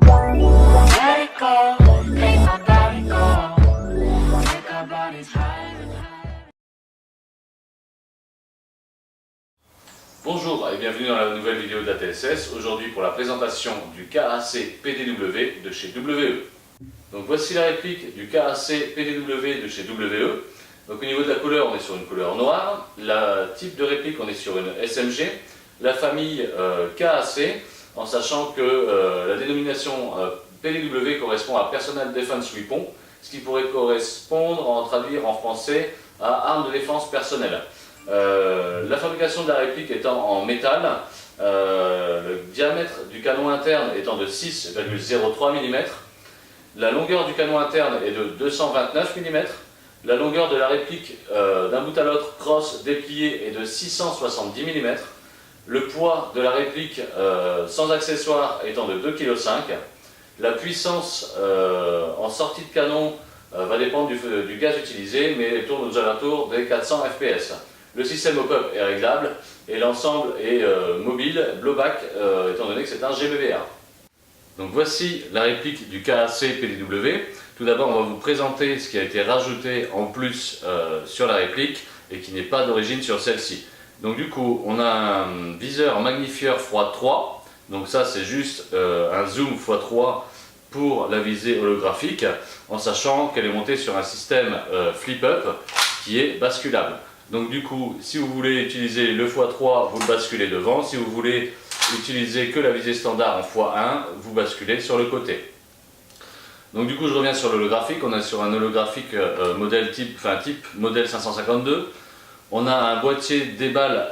Let it go, make my body go. Make our bodies higher and higher. Bonjour et bienvenue dans la nouvelle vidéo d'ATSS, aujourd'hui pour la présentation du KAC PDW de chez WE. Donc voici la réplique du KAC PDW de chez WE. Donc au niveau de la couleur, on est sur une couleur noire, le type de réplique, on est sur une SMG, la famille KAC, en sachant que la dénomination PDW correspond à Personal Defense Weapon, ce qui pourrait correspondre, en traduire en français, à arme de défense personnelle. La fabrication de la réplique étant en métal, le diamètre du canon interne étant de 6,03 mm, la longueur du canon interne est de 229 mm, la longueur de la réplique d'un bout à l'autre cross déplié est de 670 mm, le poids de la réplique sans accessoires étant de 2,5 kg, la puissance en sortie de canon va dépendre du gaz utilisé, mais elle tourne aux alentours des 400 fps. Le système hop-up est réglable et l'ensemble est mobile, blowback, étant donné que c'est un GBBA. Donc voici la réplique du KAC PDW. Tout d'abord, on va vous présenter ce qui a été rajouté en plus sur la réplique et qui n'est pas d'origine sur celle-ci. Donc du coup, on a un viseur magnifieur x3. Donc ça, c'est juste un zoom x3 pour la visée holographique, en sachant qu'elle est montée sur un système flip-up qui est basculable. Donc du coup, si vous voulez utiliser le x3, vous le basculez devant. Si vous voulez utiliser que la visée standard en x1, vous basculez sur le côté. Donc du coup, je reviens sur l'holographique. On est sur un holographique modèle type modèle 552. On a un boîtier déballe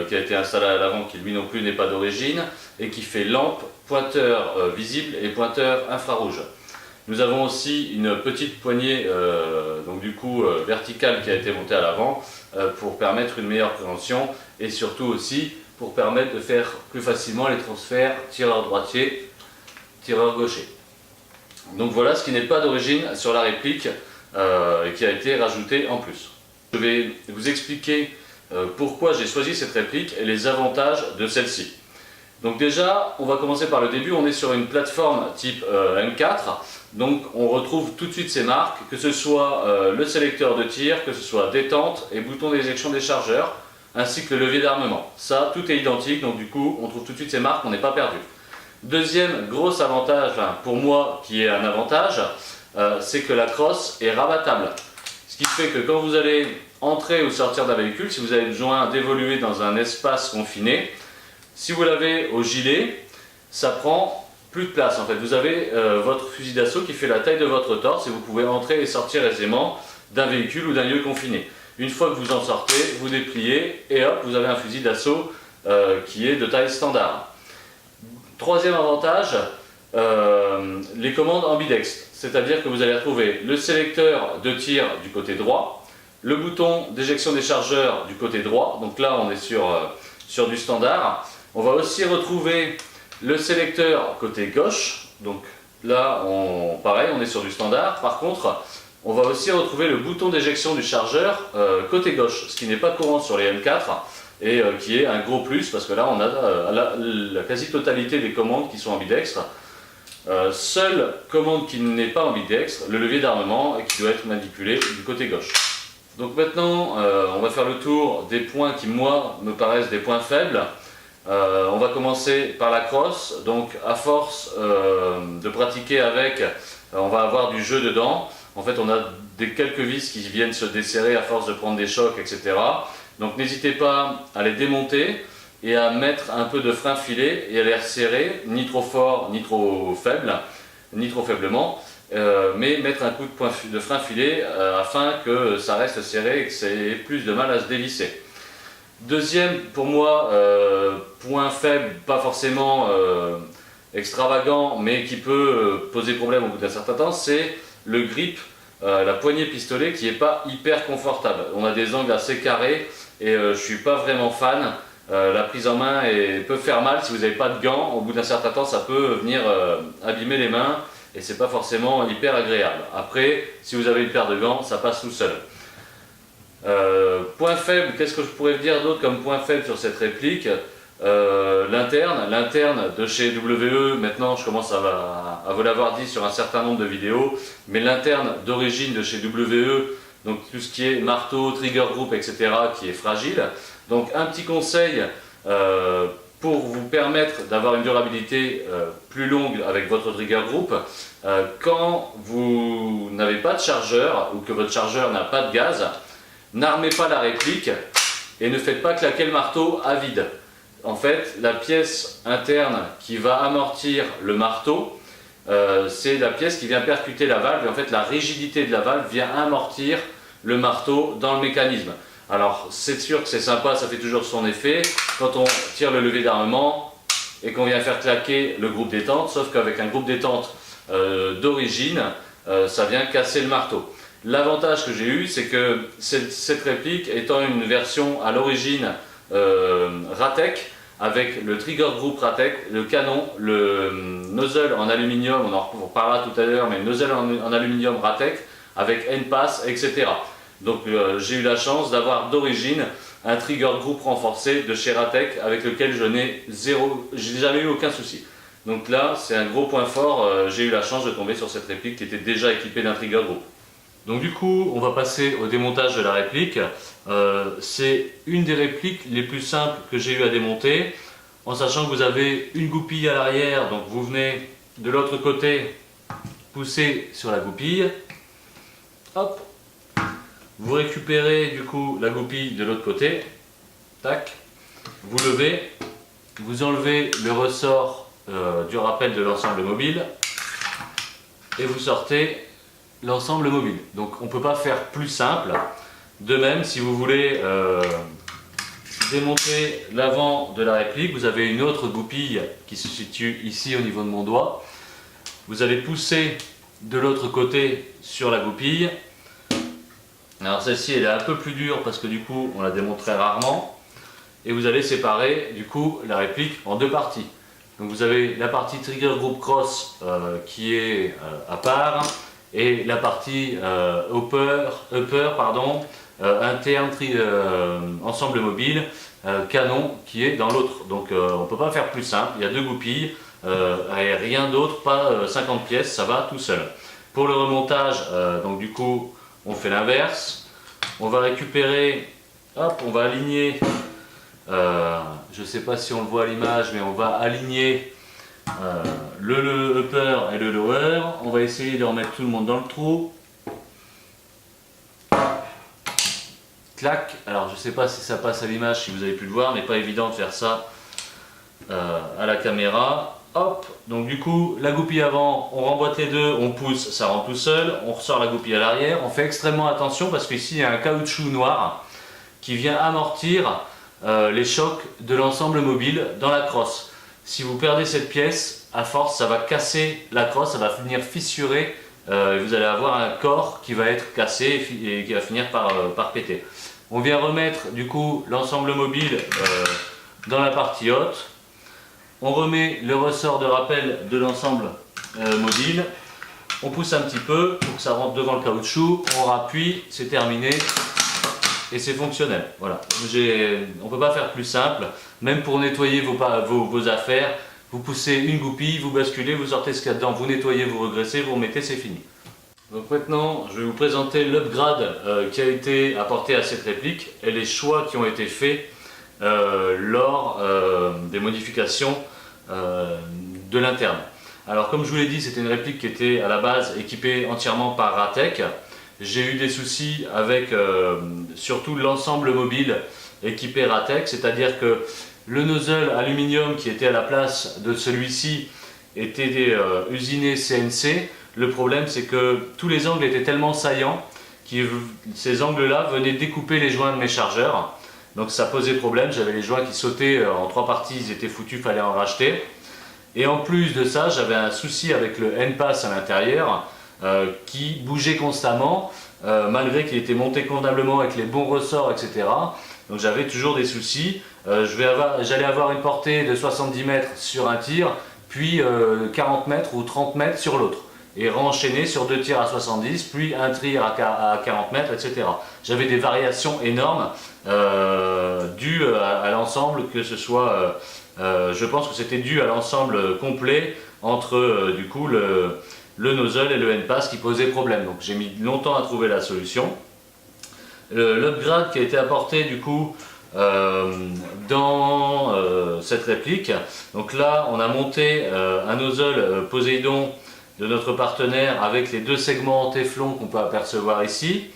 qui a été installé à l'avant, qui lui non plus n'est pas d'origine, et qui fait lampe, pointeur visible et pointeur infrarouge. Nous avons aussi une petite poignée verticale qui a été montée à l'avant pour permettre une meilleure préhension et surtout aussi pour permettre de faire plus facilement les transferts tireur droitier, tireur gaucher. Donc voilà ce qui n'est pas d'origine sur la réplique et qui a été rajouté en plus. Je vais vous expliquer pourquoi j'ai choisi cette réplique et les avantages de celle-ci. Donc déjà, on va commencer par le début. On est sur une plateforme type M4, donc on retrouve tout de suite ces marques, que ce soit le sélecteur de tir, que ce soit détente et bouton d'éjection des chargeurs, ainsi que le levier d'armement. Ça, tout est identique, donc du coup, on trouve tout de suite ces marques, on n'est pas perdu. Deuxième gros avantage, pour moi qui est un avantage, c'est que la crosse est rabattable. Ce qui fait que quand vous allez entrer ou sortir d'un véhicule, si vous avez besoin d'évoluer dans un espace confiné, si vous l'avez au gilet, ça prend plus de place en fait. Vous avez votre fusil d'assaut qui fait la taille de votre torse et vous pouvez entrer et sortir aisément d'un véhicule ou d'un lieu confiné. Une fois que vous en sortez, vous dépliez et hop, vous avez un fusil d'assaut qui est de taille standard. Troisième avantage, les commandes ambidextres. C'est-à-dire que vous allez retrouver le sélecteur de tir du côté droit, le bouton d'éjection des chargeurs du côté droit, donc là on est sur du standard. On va aussi retrouver le sélecteur côté gauche, donc là pareil on est sur du standard. Par contre, on va aussi retrouver le bouton d'éjection du chargeur côté gauche, ce qui n'est pas courant sur les M4 et qui est un gros plus parce que là on a la quasi-totalité des commandes qui sont ambidextres. Seule commande qui n'est pas ambidextre, le levier d'armement et qui doit être manipulé du côté gauche. Donc maintenant, on va faire le tour des points qui, moi, me paraissent des points faibles. On va commencer par la crosse. Donc à force de pratiquer avec, on va avoir du jeu dedans. En fait, on a quelques vis qui viennent se desserrer à force de prendre des chocs, etc. Donc n'hésitez pas à les démonter et à mettre un peu de frein filet et à les resserrer, ni trop fort, ni trop faible, ni trop faiblement, mais mettre un coup de frein filet afin que ça reste serré et que ça ait plus de mal à se dévisser. Deuxième, pour moi, point faible, pas forcément extravagant, mais qui peut poser problème au bout d'un certain temps, c'est le grip, la poignée pistolet qui n'est pas hyper confortable. On a des angles assez carrés et je ne suis pas vraiment fan. La prise en main peut faire mal si vous n'avez pas de gants. Au bout d'un certain temps, ça peut venir abîmer les mains et c'est pas forcément hyper agréable. Après, si vous avez une paire de gants, ça passe tout seul. Point faible, qu'est-ce que je pourrais dire d'autre comme point faible sur cette réplique? L'interne de chez WE, maintenant je commence à vous l'avoir dit sur un certain nombre de vidéos, mais l'interne d'origine de chez WE, donc tout ce qui est marteau, trigger group, etc., qui est fragile. Donc un petit conseil pour vous permettre d'avoir une durabilité plus longue avec votre trigger group, quand vous n'avez pas de chargeur ou que votre chargeur n'a pas de gaz, n'armez pas la réplique et ne faites pas claquer le marteau à vide. En fait, la pièce interne qui va amortir le marteau, c'est la pièce qui vient percuter la valve, et en fait la rigidité de la valve vient amortir le marteau dans le mécanisme. Alors c'est sûr que c'est sympa, ça fait toujours son effet quand on tire le levier d'armement et qu'on vient faire claquer le groupe détente, sauf qu'avec un groupe détente d'origine, ça vient casser le marteau. L'avantage que j'ai eu, c'est que cette réplique étant une version à l'origine Ratec, avec le trigger group Ratec, le canon, le nozzle en aluminium, on en reparlera tout à l'heure, mais le nozzle en aluminium Ratec, avec N-Pass, etc. Donc j'ai eu la chance d'avoir d'origine un trigger group renforcé de chez Ratec, avec lequel je n'ai jamais eu aucun souci. Donc là, c'est un gros point fort, j'ai eu la chance de tomber sur cette réplique qui était déjà équipée d'un trigger group. Donc du coup, on va passer au démontage de la réplique. C'est une des répliques les plus simples que j'ai eu à démonter, en sachant que vous avez une goupille à l'arrière, donc vous venez de l'autre côté pousser sur la goupille, hop, vous récupérez du coup la goupille de l'autre côté, tac, vous levez, vous enlevez le ressort du rappel de l'ensemble mobile et vous sortez l'ensemble mobile. Donc on ne peut pas faire plus simple. De même, si vous voulez démonter l'avant de la réplique, vous avez une autre goupille qui se situe ici au niveau de mon doigt. Vous allez pousser de l'autre côté sur la goupille. Alors celle-ci elle est un peu plus dure parce que du coup on la démonte très rarement. Et vous allez séparer du coup la réplique en deux parties. Donc vous avez la partie trigger group cross qui est à part, et la partie upper interne ensemble mobile canon qui est dans l'autre. Donc on ne peut pas faire plus simple, il y a deux goupilles et rien d'autre, pas 50 pièces, ça va tout seul. Pour le remontage, donc du coup on fait l'inverse, on va récupérer, hop, on va aligner, je ne sais pas si on le voit à l'image, mais on va aligner le upper et le lower. On va essayer de remettre tout le monde dans le trou. Clac. Alors je ne sais pas si ça passe à l'image, si vous avez pu le voir, mais pas évident de faire ça à la caméra. Hop, donc du coup la goupille avant, on remboîte les deux, on pousse, ça rentre tout seul, on ressort la goupille à l'arrière. On fait extrêmement attention parce qu'ici il y a un caoutchouc noir qui vient amortir les chocs de l'ensemble mobile dans la crosse. Si vous perdez cette pièce, à force ça va casser la crosse, ça va venir fissurer et vous allez avoir un corps qui va être cassé et qui va finir par péter. On vient remettre du coup l'ensemble mobile dans la partie haute. On remet le ressort de rappel de l'ensemble mobile. On pousse un petit peu pour que ça rentre devant le caoutchouc. On rappuie, c'est terminé. Et c'est fonctionnel. Voilà. On ne peut pas faire plus simple. Même pour nettoyer vos affaires, vous poussez une goupille, vous basculez, vous sortez ce qu'il y a dedans, vous nettoyez, vous regraissez, vous remettez, c'est fini. Donc maintenant, je vais vous présenter l'upgrade qui a été apporté à cette réplique et les choix qui ont été faits lors des modifications de l'interne. Alors comme je vous l'ai dit, c'était une réplique qui était à la base équipée entièrement par Ratec. J'ai eu des soucis avec surtout l'ensemble mobile équipé Ratec, c'est-à-dire que le nozzle aluminium qui était à la place de celui-ci était usiné CNC. Le problème c'est que tous les angles étaient tellement saillants que ces angles-là venaient découper les joints de mes chargeurs. Donc ça posait problème, j'avais les joints qui sautaient en trois parties, ils étaient foutus, il fallait en racheter. Et en plus de ça, j'avais un souci avec le N-Pass à l'intérieur qui bougeait constamment, malgré qu'il était monté convenablement avec les bons ressorts, etc. Donc j'avais toujours des soucis. J'allais avoir une portée de 70 mètres sur un tir, puis 40 mètres ou 30 mètres sur l'autre. et renchaîner sur 2 tirs à 70, puis un tir à 40 mètres, etc. J'avais des variations énormes dues à l'ensemble, que ce soit, je pense que c'était dû à l'ensemble complet entre du coup le nozzle et le end-pass qui posait problème. Donc j'ai mis longtemps à trouver la solution. L'upgrade qui a été apporté du coup dans cette réplique, donc là on a monté un nozzle Poséidon de notre partenaire avec les 2 segments Téflon qu'on peut apercevoir ici.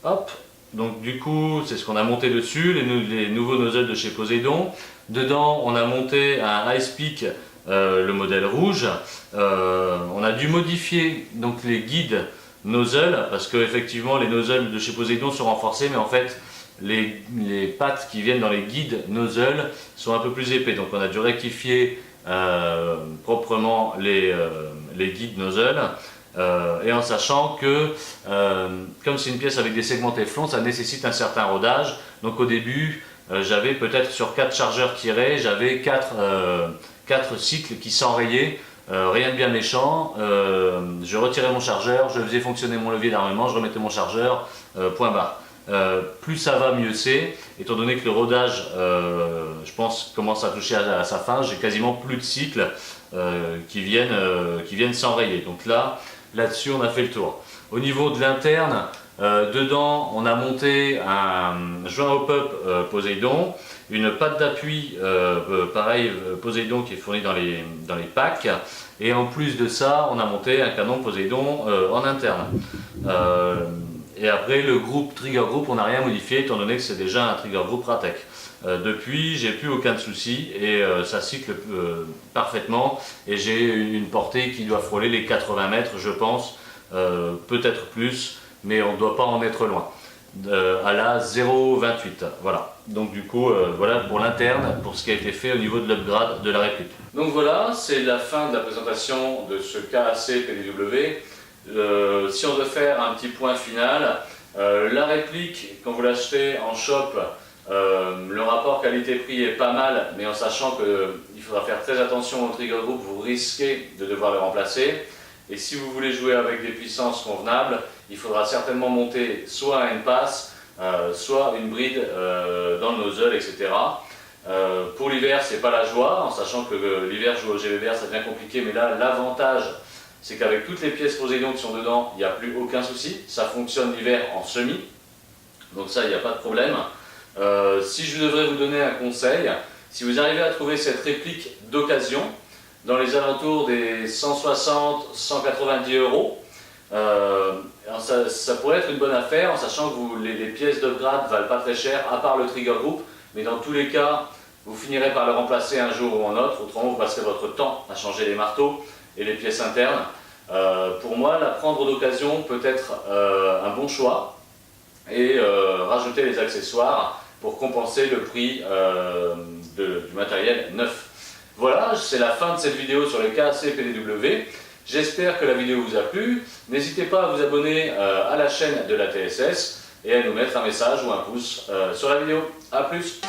Hop, donc du coup c'est ce qu'on a monté dessus, les nouveaux nozzles de chez Poséidon. Dedans on a monté un Ice Peak, le modèle rouge. On a dû modifier donc les guides nozzle parce que effectivement les nozzles de chez Poséidon sont renforcés, mais en fait les pattes qui viennent dans les guides nozzle sont un peu plus épais, donc on a dû rectifier proprement les guides nozzle, et en sachant que comme c'est une pièce avec des segments Téflon, ça nécessite un certain rodage. Donc au début j'avais peut-être sur 4 chargeurs tirés, j'avais 4 cycles qui s'enrayaient. Rien de bien méchant, je retirais mon chargeur, je faisais fonctionner mon levier d'armement, je remettais mon chargeur, point barre. Plus ça va, mieux c'est, étant donné que le rodage, je pense, commence à toucher à sa fin. J'ai quasiment plus de cycles qui viennent s'enrayer. Donc là-dessus on a fait le tour. Au niveau de l'interne, dedans on a monté un joint hop-up Poséidon, une patte d'appui pareil Poséidon qui est fournie dans les packs, et en plus de ça on a monté un canon Poséidon en interne. Et après le groupe Trigger Group on n'a rien modifié étant donné que c'est déjà un Trigger Group Ratec. Depuis j'ai plus aucun souci et ça cycle parfaitement, et j'ai une portée qui doit frôler les 80 mètres je pense, peut-être plus, mais on ne doit pas en être loin. À la 0,28. Voilà. Donc du coup, voilà pour l'interne, pour ce qui a été fait au niveau de l'upgrade de la réplique. Donc voilà, c'est la fin de la présentation de ce KAC PDW. Si on veut faire un petit point final, la réplique, quand vous l'achetez en shop, le rapport qualité-prix est pas mal, mais en sachant qu'il faudra faire très attention au trigger group, vous risquez de devoir le remplacer. Et si vous voulez jouer avec des puissances convenables, il faudra certainement monter soit un end-pass, soit une bride dans le nozzle, etc. Pour l'hiver, c'est pas la joie, en sachant que l'hiver, jouer au GVBR, ça devient compliqué, mais là, l'avantage, c'est qu'avec toutes les pièces Poséidon qui sont dedans, il n'y a plus aucun souci. Ça fonctionne l'hiver en semi, donc ça, il n'y a pas de problème. Si je devrais vous donner un conseil, si vous arrivez à trouver cette réplique d'occasion, dans les alentours des 160-190 euros, ça pourrait être une bonne affaire, en sachant que les pièces d'upgrade ne valent pas très cher, à part le trigger group, mais dans tous les cas, vous finirez par le remplacer un jour ou un autre, autrement vous passerez votre temps à changer les marteaux et les pièces internes. Pour moi, la prendre d'occasion peut être un bon choix, et rajouter les accessoires pour compenser le prix du matériel neuf. Voilà, c'est la fin de cette vidéo sur le KAC PDW. J'espère que la vidéo vous a plu. N'hésitez pas à vous abonner à la chaîne de la TSS et à nous mettre un message ou un pouce sur la vidéo. A plus!